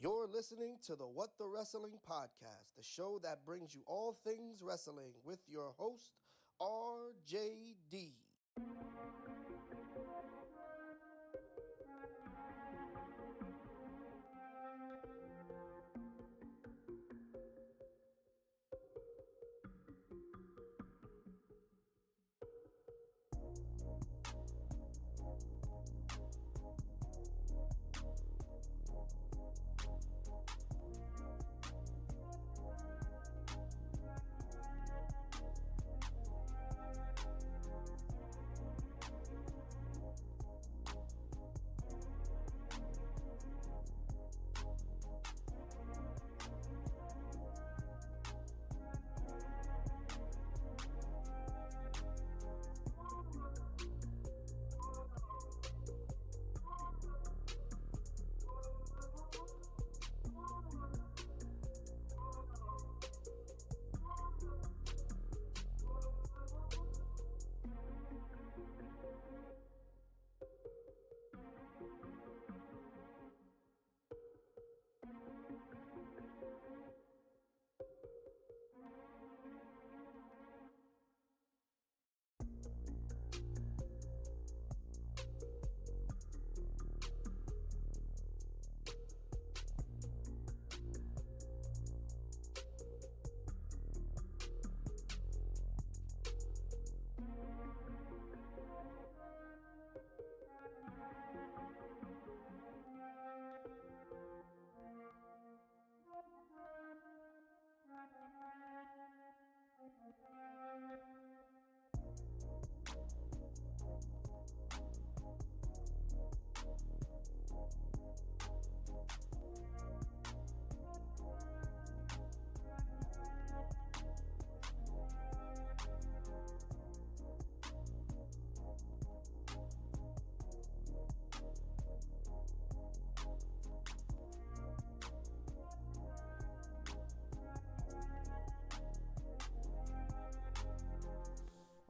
You're listening to the What the Wrestling Podcast, the show that brings you all things wrestling with your host, RJD.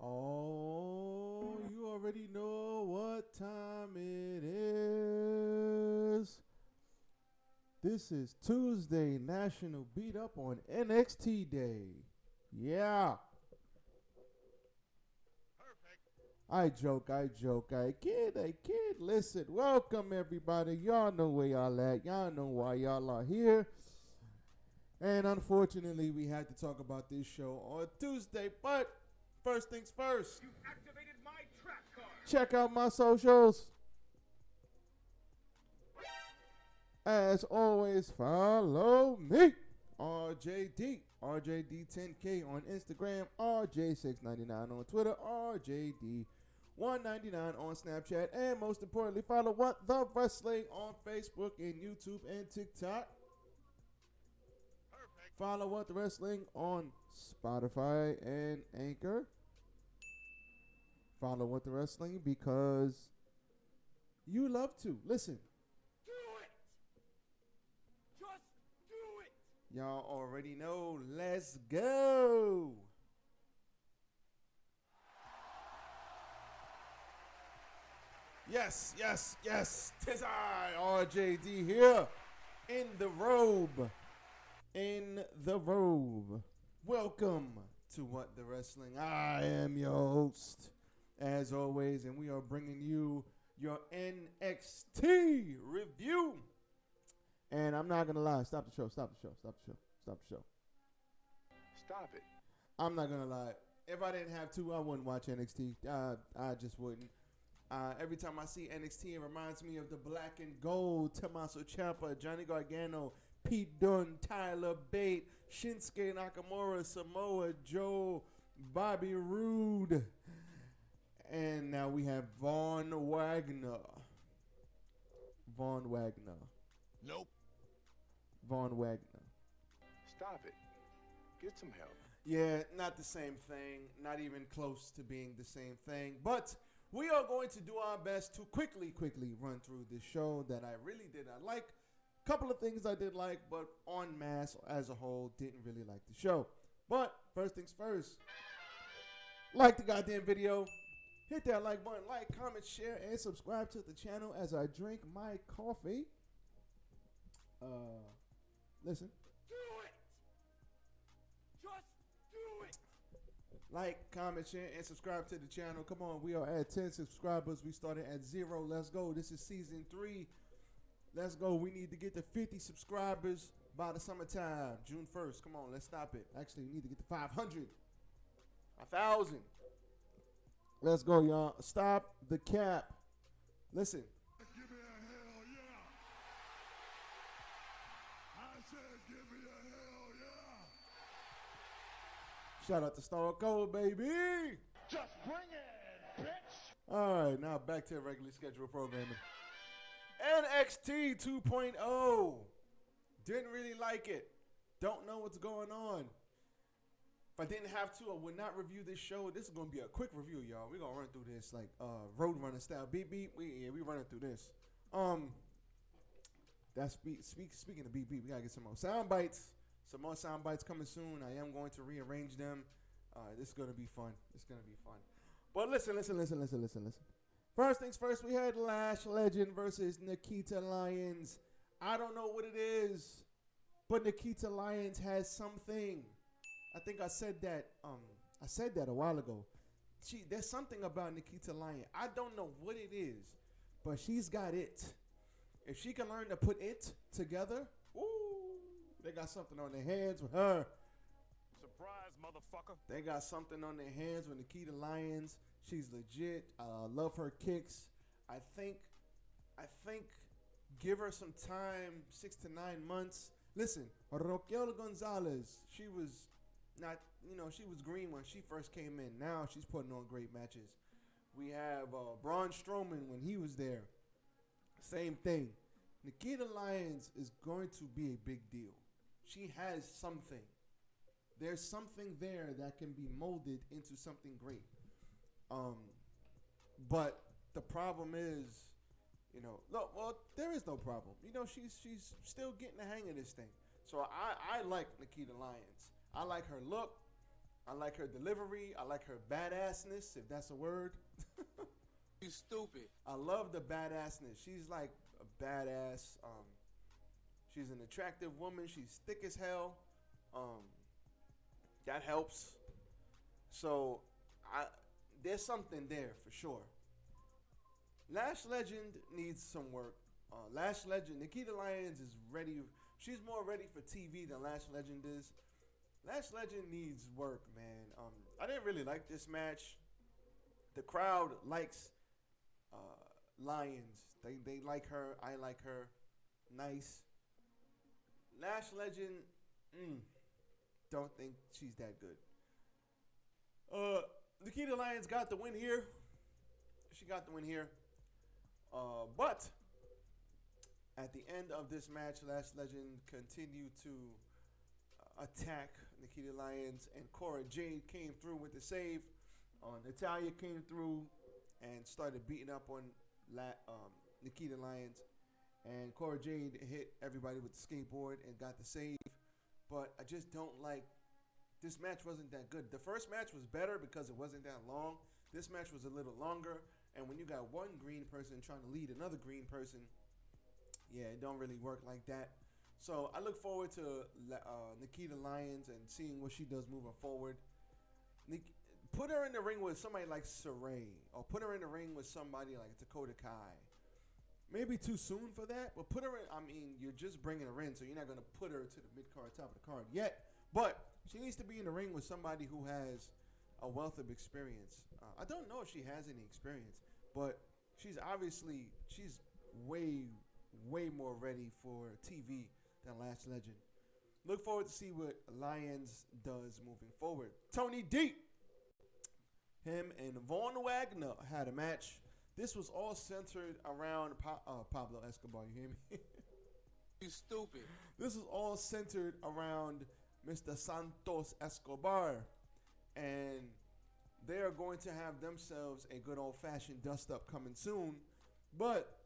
Oh, you already know what time it is. This is Tuesday, National Beat Up on NXT Day. Yeah. I joke, I kid. Listen, welcome everybody. Y'all know where y'all at. Y'all know why y'all are here. And unfortunately, we had to talk about this show on Tuesday, but first things first. You activated my trap card. Check out my socials. As always, follow me, RJD10K on Instagram, RJ699 on Twitter, RJD199 on Snapchat, and most importantly, follow What the Wrestling on Facebook and YouTube and TikTok. Perfect. Follow What the Wrestling on Spotify and Anchor. Follow What the Wrestling because you love to. Listen. Do it. Just do it. Y'all already know. Let's go. Yes. Tis I, RJD here in the robe. Welcome to What the Wrestling. I am your host, as always, and we are bringing you your NXT review. And I'm not going to lie. Stop the show. Stop it. I'm not going to lie. If I didn't have to, I wouldn't watch NXT. I just wouldn't. Every time I see NXT, it reminds me of the black and gold. Tommaso Ciampa, Johnny Gargano, Pete Dunne, Tyler Bate, Shinsuke Nakamura, Samoa Joe, Bobby Roode. And now we have Von Wagner. Nope. Von Wagner. Stop it. Get some help. Yeah, not the same thing. Not even close to being the same thing. But we are going to do our best to quickly run through this show that I really did not like. A couple of things I did like, but en masse as a whole, didn't really like the show. But first things first, like the goddamn video. Hit that like button, like, comment, share, and subscribe to the channel as I drink my coffee. Listen. Do it! Just do it! Like, comment, share, and subscribe to the channel. Come on, we are at 10 subscribers. We started at 0. Let's go. This is season 3. Let's go. We need to get to 50 subscribers by the summertime, June 1st. Come on, let's stop it. Actually, we need to get to 500. 1,000. Let's go, y'all. Stop the cap. Listen. Give me a hell yeah! I said give me a hell yeah! Shout out to Star Cold, baby. Just bring it, bitch! All right, now back to regularly scheduled programming. NXT 2.0. Didn't really like it. Don't know what's going on. If I didn't have to, I would not review this show. This is going to be a quick review, y'all. We're going to run through this like Roadrunner style. Beep, beep. We running through this. Speaking of beep, beep, we got to get some more sound bites. Some more sound bites coming soon. I am going to rearrange them. This is going to be fun. It's going to be fun. But listen. First things first, we had Lash Legend versus Nikita Lyons. I don't know what it is, but Nikita Lyons has something. I think I said that a while ago. There's something about Nikita Lyons. I don't know what it is, but she's got it. If she can learn to put it together, ooh, they got something on their hands with her. Surprise, motherfucker. They got something on their hands with Nikita Lyons. She's legit. I love her kicks. I think give her some time, 6 to 9 months. Listen, Raquel Gonzalez, she was green when she first came in. Now she's putting on great matches. We have Braun Strowman when he was there. Same thing. Nikita Lyons is going to be a big deal. She has something. There's something there that can be molded into something great. But the problem is, there is no problem. She's still getting the hang of this thing. So I like Nikita Lyons. I like her look. I like her delivery. I like her badassness, if that's a word. You stupid. I love the badassness. She's like a badass. She's an attractive woman. She's thick as hell. That helps. So there's something there for sure. Lash Legend needs some work. Lash Legend, Nikita Lyons is ready. She's more ready for TV than Lash Legend is. Lash Legend needs work, man. I didn't really like this match. The crowd likes Lyons. They like her. I like her. Nice. Lash Legend, don't think she's that good. Nikita Lyons got the win here. She got the win here. But at the end of this match, Lash Legend continued to attack Nikita Lyons, and Cora Jade came through with the save. Natalya came through and started beating up on Nikita Lyons, and Cora Jade hit everybody with the skateboard and got the save. But I just don't like, this match wasn't that good. The first match was better because it wasn't that long. This match was a little longer, and when you got one green person trying to lead another green person, yeah, it don't really work like that. So I look forward to Nikita Lyons and seeing what she does moving forward. Put her in the ring with somebody like Saray, or put her in the ring with somebody like Dakota Kai. Maybe too soon for that, but put her in. I mean, you're just bringing her in, so you're not going to put her to the mid-card, top of the card yet. But she needs to be in the ring with somebody who has a wealth of experience. I don't know if she has any experience, but she's way, way more ready for TV than Lash Legend. Look forward to see what Lyons does moving forward. Tony D. Him and Von Wagner had a match. This was all centered around Pablo Escobar. You hear me? You stupid. This is all centered around Mr. Santos Escobar. And they are going to have themselves a good old-fashioned dust-up coming soon. But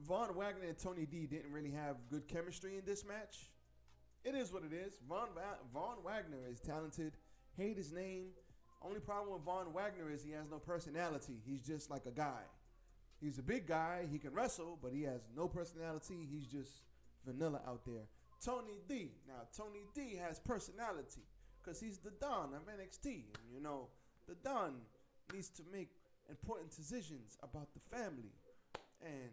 Von Wagner and Tony D didn't really have good chemistry in this match. It is what it is. Von Wagner is talented. Hate his name. Only problem with Von Wagner is he has no personality. He's just like a guy. He's a big guy. He can wrestle, but he has no personality. He's just vanilla out there. Tony D. Now, Tony D has personality because he's the Don of NXT. And, you know, the Don needs to make important decisions about the family. And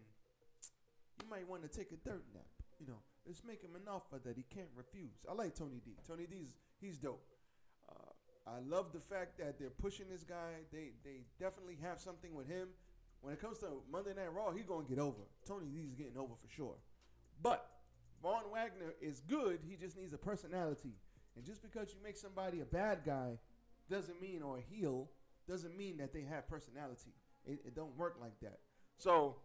you might want to take a dirt nap. You know, let's make him an offer that he can't refuse. I like Tony D. Tony D, he's dope. I love the fact that they're pushing this guy. They definitely have something with him. When it comes to Monday Night Raw, he's going to get over. Tony D's getting over for sure. But Von Wagner is good. He just needs a personality. And just because you make somebody a bad guy doesn't mean, or a heel, doesn't mean that they have personality. It don't work like that. So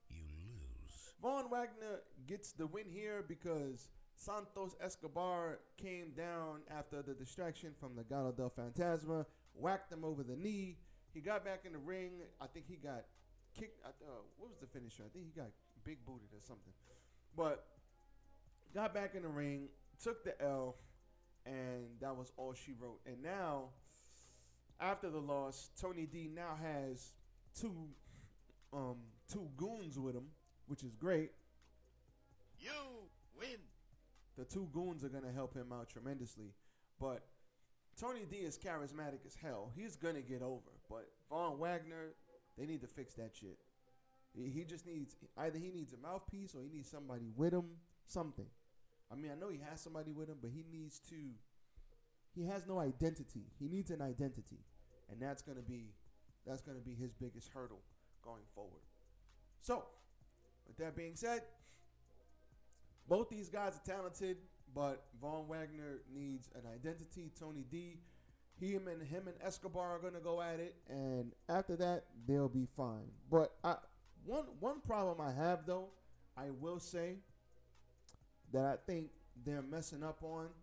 you lose. Von Wagner gets the win here because Santos Escobar came down after the distraction from the Legado del Fantasma, whacked him over the knee. He got back in the ring. I think he got kicked. What was the finisher? I think he got big booted or something. But got back in the ring, took the L, and that was all she wrote. And now, after the loss, Tony D now has two goons with him, which is great. You win. The two goons are going to help him out tremendously. But Tony D is charismatic as hell. He's going to get over. But Von Wagner, they need to fix that shit. He just needs, either he needs a mouthpiece or he needs somebody with him, something. I mean, I know he has somebody with him, but he has no identity. He needs an identity. And that's going to be his biggest hurdle going forward. So, with that being said, both these guys are talented, but Von Wagner needs an identity. Tony D, him and Escobar are going to go at it, and after that, they'll be fine. But one problem I have, though, I will say that I think they're messing up on.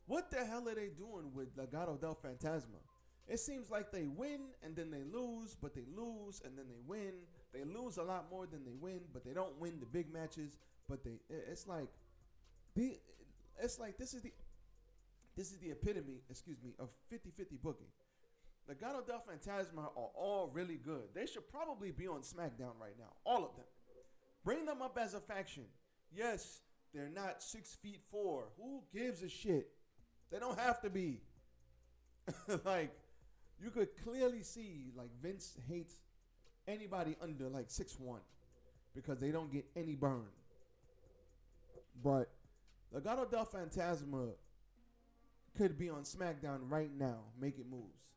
What the hell are they doing with Legado del Fantasma? It seems like they win and then they lose, but they lose and then they win. They lose a lot more than they win, but they don't win the big matches. But it's like this is the epitome, of 50-50 booking. Legado del Fantasma are all really good. They should probably be on SmackDown right now, all of them. Bring them up as a faction. Yes, they're not 6'4". Who gives a shit? They don't have to be. Like, you could clearly see, like, Vince hates anybody under, like, 6'1", because they don't get any burn. But Legado del Fantasma could be on SmackDown right now, making moves.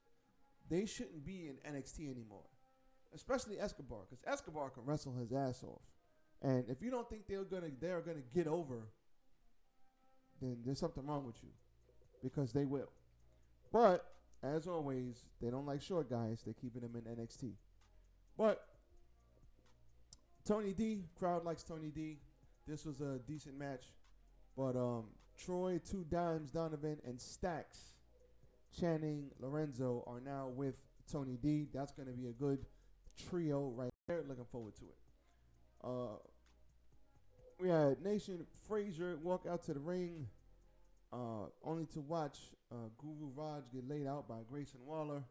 They shouldn't be in NXT anymore, especially Escobar, because Escobar can wrestle his ass off. And if you don't think they're gonna get over, then there's something wrong with you, because they will. But as always, they don't like short guys. They're keeping them in NXT. But Tony D, crowd likes Tony D. This was a decent match. But Troy, Two Dimes, Donovan, and Stax, Channing, Lorenzo are now with Tony D. That's going to be a good trio right there. Looking forward to it. We had Nation Frazier walk out to the ring, only to watch Guru Raj get laid out by Grayson Waller.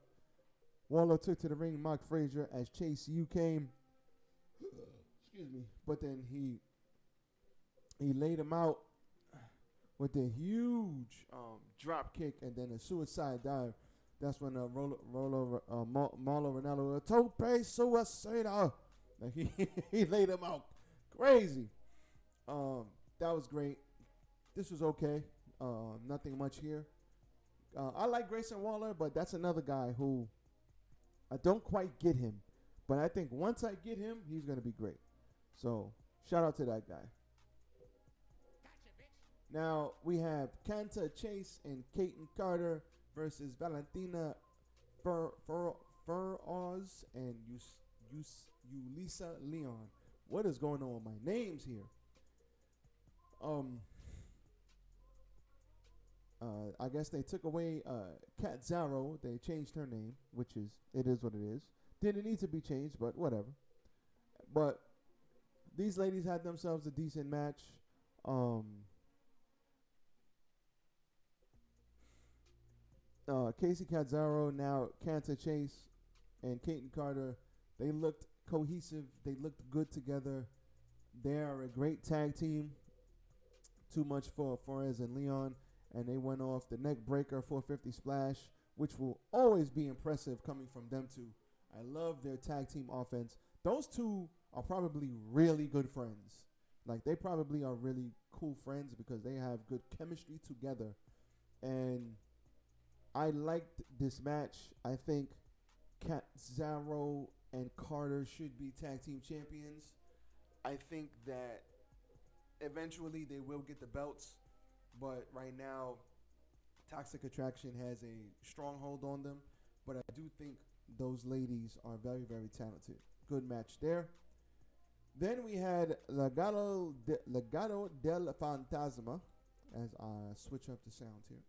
Waller took to the ring Mark Frazier as Chase U came. Excuse me. But then he laid him out with a huge drop kick and then a suicide dive. That's when Marlo Ronaldo, a tope suicida. Like he laid him out crazy. That was great. This was okay. Nothing much here. I like Grayson Waller, but that's another guy who I don't quite get him. But I think once I get him, he's going to be great. So, shout out to that guy. Now, we have Kanta Chase and Kaiten Carter versus Valentina Feroz and Yulisa Leon. What is going on with my names here? I guess they took away Kat Zaro. They changed her name, which is what it is. Didn't need to be changed, but whatever. But these ladies had themselves a decent match. Casey Catzaro, now Kanta Chase, and Kate Carter, they looked cohesive. They looked good together. They are a great tag team. Too much for Flores and Leon, and they went off the neck breaker 450 splash, which will always be impressive coming from them two. I love their tag team offense. Those two are probably really good friends. Like, they probably are really cool friends because they have good chemistry together. And I liked this match. I think Zaro and Carter should be tag team champions. I think that eventually they will get the belts, but right now Toxic Attraction has a stronghold on them. But I do think those ladies are very, very talented. Good match there. Then we had Legado del Fantasma, as I switch up the sound here.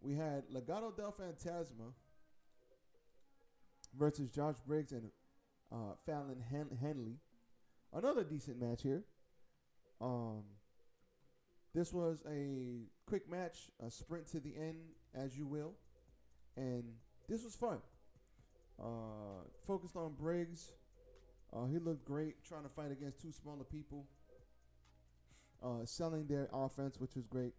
We had Legado del Fantasma versus Josh Briggs and Fallon Henley. Another decent match here. This was a quick match, a sprint to the end, as you will. And this was fun. Focused on Briggs. He looked great trying to fight against two smaller people. Selling their offense, which was great.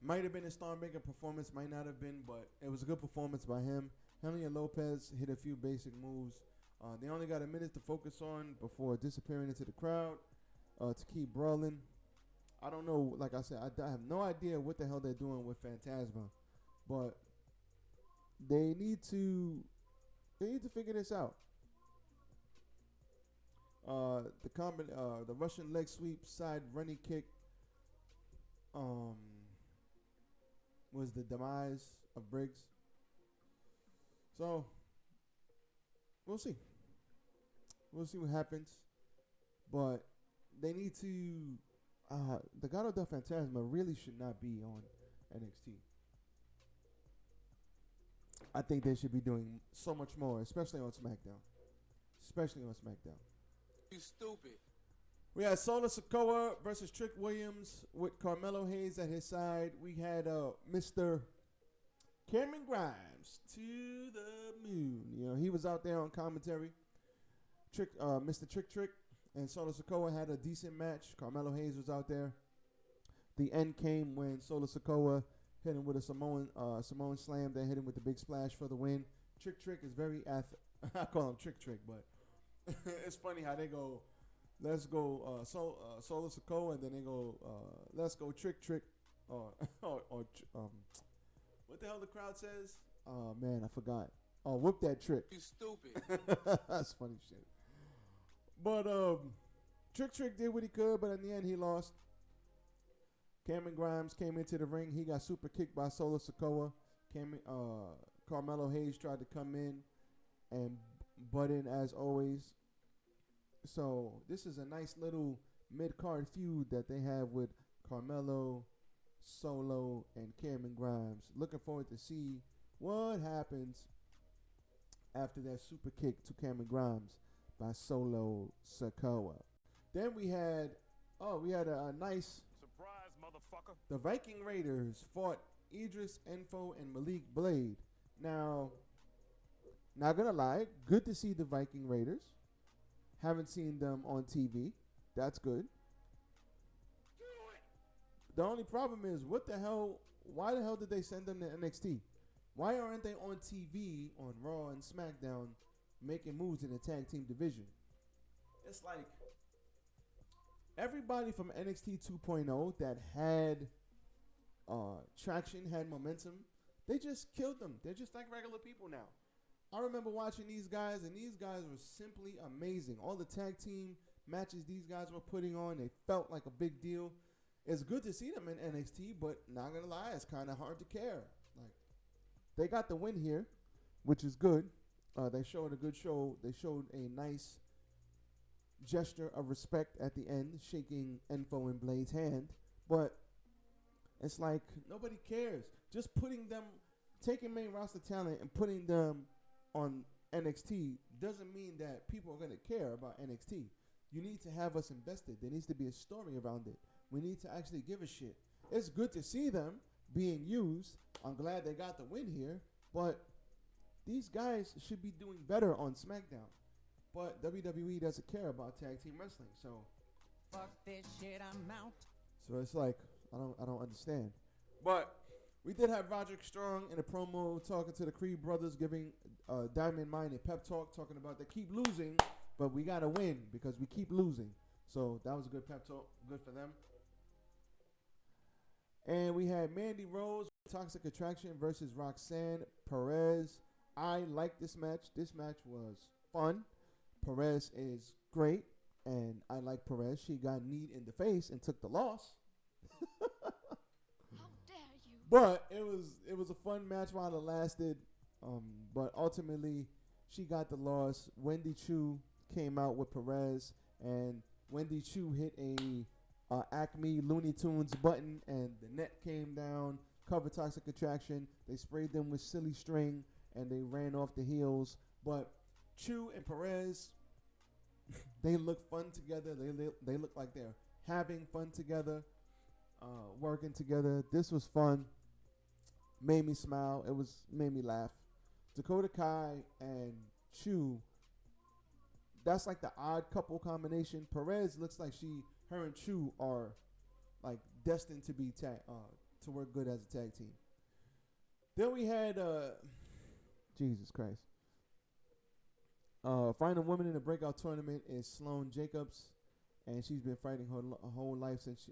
Might have been a star-making performance, might not have been, but it was a good performance by him. Henley and Lopez hit a few basic moves. They only got a minute to focus on before disappearing into the crowd to keep brawling. I don't know, like I said, I have no idea what the hell they're doing with Phantasma, but they need to figure this out. The Russian leg sweep side running kick was the demise of Briggs. So we'll see. We'll see what happens. But they need to the Legado del Fantasma really should not be on NXT. I think they should be doing so much more, especially on SmackDown. You stupid. We had Solo Sikoa versus Trick Williams with Carmelo Hayes at his side. We had Mr. Cameron Grimes to the moon. You know, he was out there on commentary. Mr. Trick and Solo Sikoa had a decent match. Carmelo Hayes was out there. The end came when Solo Sikoa hit him with a Samoan slam. They hit him with the big splash for the win. Trick is very I call him Trick, but it's funny how they go, let's go Solo Sikoa, and then they go, let's go Trick, or what the hell the crowd says? Oh, man, I forgot. Oh, whoop that Trick. You stupid. That's funny shit. But Trick did what he could, but in the end he lost. Cameron Grimes came into the ring. He got super kicked by Solo Sikoa. Carmelo Hayes tried to come in and butt in as always. So this is a nice little mid-card feud that they have with Carmelo, Solo, and Cameron Grimes. Looking forward to see what happens after that super kick to Cameron Grimes by Solo Sikoa. Then we had a nice Surprise, motherfucker. The Viking Raiders fought Idris Enfo and Malik Blade. Now, not gonna lie, good to see the Viking Raiders. Haven't seen them on TV. That's good. The only problem is, what the hell? Why the hell did they send them to NXT? Why aren't they on TV on Raw and SmackDown making moves in the tag team division? It's like everybody from NXT 2.0 that had traction, had momentum, they just killed them. They're just like regular people now. I remember watching these guys, and these guys were simply amazing. All the tag team matches these guys were putting on, they felt like a big deal. It's good to see them in NXT, but not gonna lie, it's kind of hard to care. Like, they got the win here, which is good. They showed a good show. They showed a nice gesture of respect at the end, shaking Enfo and Blade's hand. But it's like nobody cares. Just taking main roster talent and putting them on NXT doesn't mean that people are going to care about NXT. You need to have us invested. There needs to be a story around it. We need to actually give a shit. It's good to see them being used. I'm glad they got the win here, but these guys should be doing better on SmackDown. But WWE doesn't care about tag team wrestling, so fuck this shit, I'm out. So it's like I don't understand. But we did have Roderick Strong in a promo talking to the Creed brothers, giving Diamond Mine a pep talk, talking about they keep losing, but we gotta win because we keep losing. So that was a good pep talk, good for them. And we had Mandy Rose, Toxic Attraction versus Roxanne Perez. I like this match. This match was fun. Perez is great, and I like Perez. She got kneed in the face and took the loss. How dare you? But it was a fun match while it lasted. But ultimately, she got the loss. Wendy Chu came out with Perez, and Wendy Chu hit a Acme Looney Tunes button, and the net came down. Covered Toxic Attraction. They sprayed them with silly string, and they ran off the heels. But Chu and Perez, they look fun together. They look like they're having fun together, working together. This was fun. Made me smile. Made me laugh. Dakota Kai and Chu, that's like the odd couple combination. Perez looks like her and Chu are like destined to be to work good as a tag team. Then we had Jesus Christ. Final woman in the breakout tournament is Sloane Jacobs, and she's been fighting her whole life since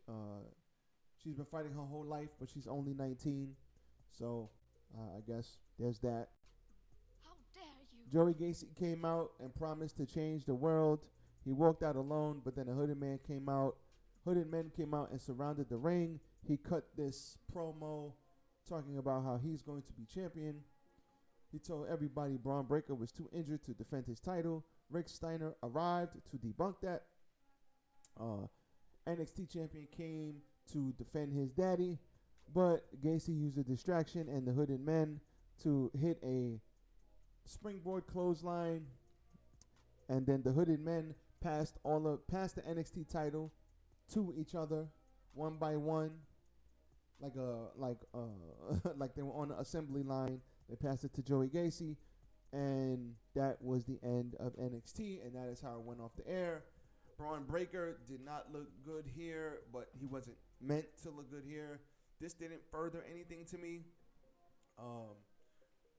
she's been fighting her whole life, but she's only 19. So I guess there's that. How dare you? Joey Gacy came out and promised to change the world. He walked out alone, but then the Hooded Men came out and surrounded the ring. He cut this promo talking about how he's going to be champion. He told everybody Braun Breaker was too injured to defend his title. Rick Steiner arrived to debunk that. NXT champion came to defend his daddy, but Gacy used a distraction and the Hooded Men to hit a springboard clothesline, and then the Hooded Men passed the NXT title to each other one by one, like they were on the assembly line. They passed it to Joey Gacy, and that was the end of NXT, and that is how it went off the air. Braun Breaker did not look good here, but he wasn't meant to look good here. This didn't further anything to me.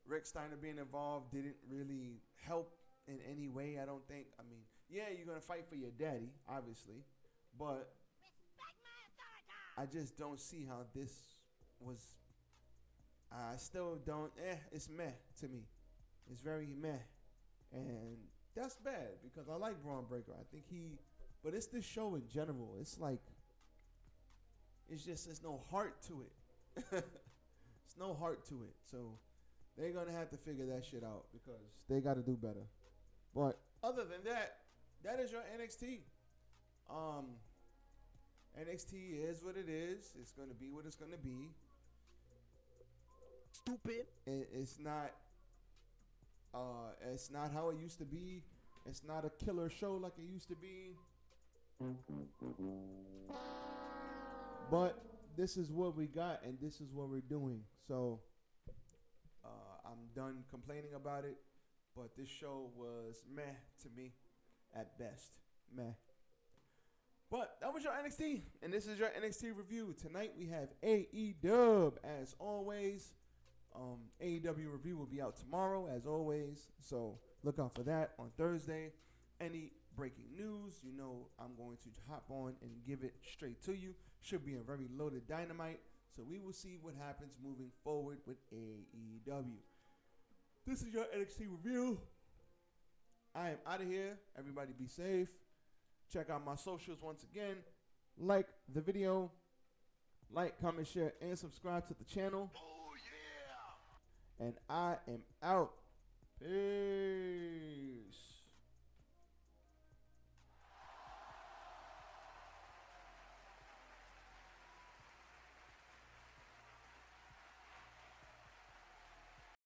Rick Steiner being involved didn't really help in any way, I don't think. I mean, yeah, you're going to fight for your daddy, obviously, but I just don't see how this was. I still don't. It's meh to me. It's very meh, and that's bad because I like Braun Breaker. I think but it's this show in general. It's like there's no heart to it. There's no heart to it. So they're gonna have to figure that shit out because they got to do better. But other than that, that is your NXT. NXT is what it is. It's gonna be what it's gonna be. Stupid. It's not how it used to be. It's not a killer show like it used to be. But this is what we got, and this is what we're doing. So I'm done complaining about it. But this show was meh to me at best. Meh. But that was your NXT, and this is your NXT review. Tonight we have AEW as always. AEW review will be out tomorrow as always, so look out for that on Thursday. Any breaking news, you know I'm going to hop on and give it straight to you. Should be a very loaded dynamite, so we will see what happens moving forward with AEW. This is your NXT review. I am out of here. Everybody be safe. Check out my socials once again. Like the video. Like, comment, share, and subscribe to the channel. Oh, yeah! And I am out. Peace.